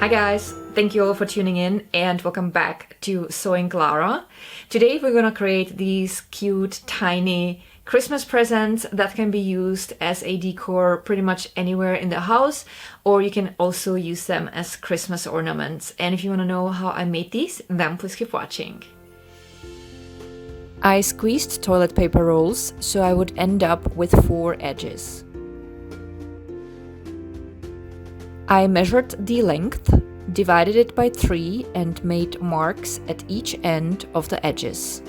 Hi guys, thank you all for tuning in and welcome back to Sewing Clara. Today we're gonna create these cute tiny Christmas presents that can be used as a decor pretty much anywhere in the house, or you can also use them as Christmas ornaments. And if you want to know how I made these, then please keep watching. I squeezed toilet paper rolls so I would end up with 4 edges. I measured the length, divided it by 3 and made marks at each end of the edges.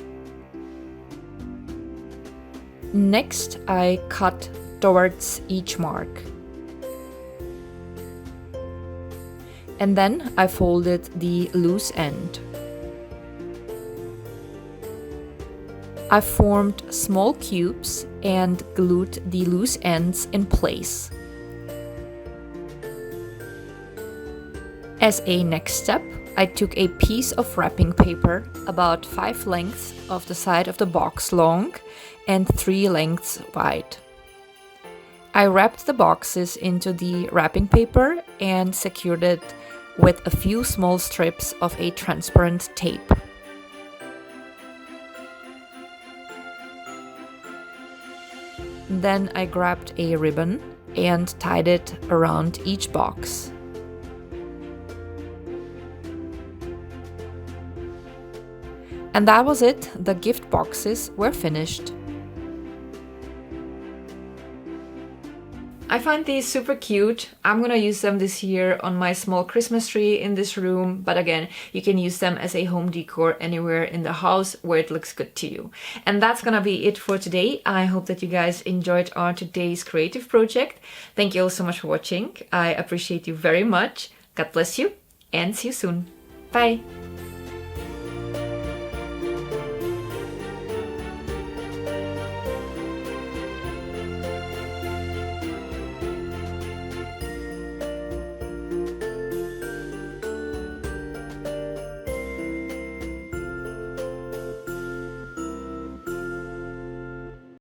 Next, I cut towards each mark. And then I folded the loose end. I formed small cubes and glued the loose ends in place. As a next step, I took a piece of wrapping paper about 5 lengths of the side of the box long and 3 lengths wide. I wrapped the boxes into the wrapping paper and secured it with a few small strips of a transparent tape. Then I grabbed a ribbon and tied it around each box. And that was it, the gift boxes were finished. I find these super cute. I'm gonna use them this year on my small Christmas tree in this room, but again, you can use them as a home decor anywhere in the house where it looks good to you. And that's gonna be it for today. I hope that you guys enjoyed our today's creative project. Thank you all so much for watching. I appreciate you very much. God bless you and see you soon. Bye!